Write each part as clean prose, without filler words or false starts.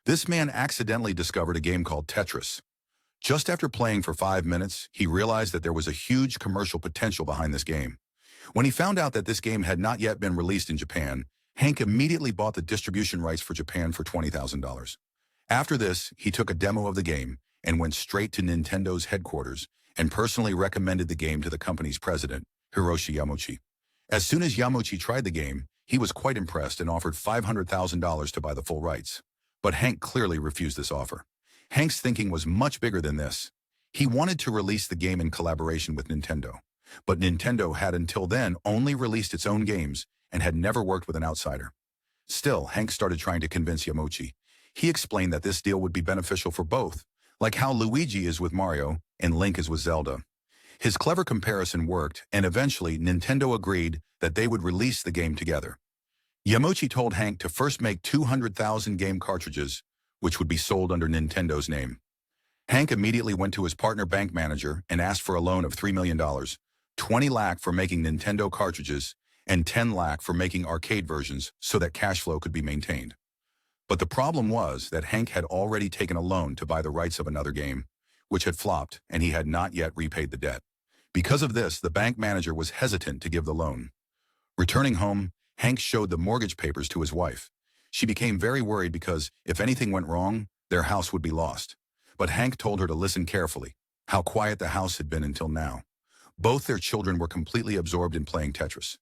This man accidentally discovered a game called Tetris. Just after playing for 5 minutes, he realized that there was a huge commercial potential behind this game. When he found out that this game had not yet been released in Japan, Hank immediately bought the distribution rights for Japan for $20,000. After this, he took a demo of the game and went straight to Nintendo's headquarters and personally recommended the game to the company's president, Hiroshi Yamauchi. As soon as Yamauchi tried the game, he was quite impressed and offered $500,000 to buy the full rights. But Hank clearly refused this offer. Hank's thinking was much bigger than this. He wanted to release the game in collaboration with Nintendo. But Nintendo had until then only released its own games and had never worked with an outsider. Still, Hank started trying to convince Yamauchi. He explained that this deal would be beneficial for both, like how Luigi is with Mario and Link is with Zelda. His clever comparison worked, and eventually Nintendo agreed that they would release the game together. Yamauchi told Hank to first make 200,000 game cartridges, which would be sold under Nintendo's name. Hank immediately went to his partner bank manager and asked for a loan of $3 million, 20 lakh for making Nintendo cartridges, and 10 lakh for making arcade versions so that cash flow could be maintained. But the problem was that Hank had already taken a loan to buy the rights of another game, which had flopped, and he had not yet repaid the debt. Because of this, the bank manager was hesitant to give the loan. Returning home, Hank showed the mortgage papers to his wife. She became very worried because if anything went wrong, their house would be lost. But Hank told her to listen carefully, how quiet the house had been until now. Both their children were completely absorbed in playing Tetris.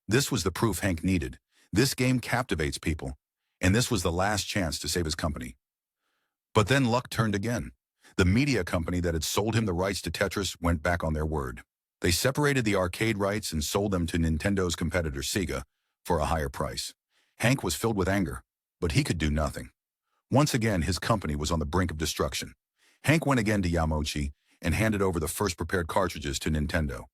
This was the proof Hank needed. This game captivates people, and this was the last chance to save his company. But then luck turned again. The media company that had sold him the rights to Tetris went back on their word. They separated the arcade rights and sold them to Nintendo's competitor Sega for a higher price. Hank was filled with anger, but he could do nothing. Once again, his company was on the brink of destruction. Hank went again to Yamauchi and handed over the first prepared cartridges to Nintendo.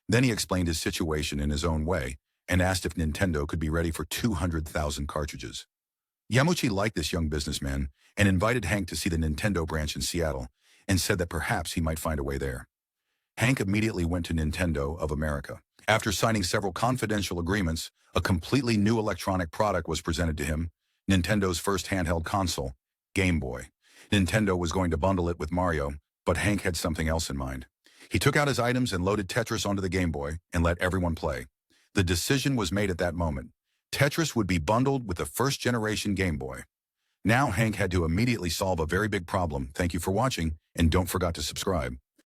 Then he explained his situation in his own way and asked if Nintendo could be ready for 200,000 cartridges. Yamauchi liked this young businessman and invited Hank to see the Nintendo branch in Seattle and said that perhaps he might find a way there. Hank immediately went to Nintendo of America. After signing several confidential agreements, a completely new electronic product was presented to him, Nintendo's first handheld console, Game Boy. Nintendo was going to bundle it with Mario, but Hank had something else in mind. He took out his items and loaded Tetris onto the Game Boy and let everyone play. The decision was made at that moment. Tetris would be bundled with the first-generation Game Boy. Now Hank had to immediately solve a very big problem. Thank you for watching, and don't forget to subscribe.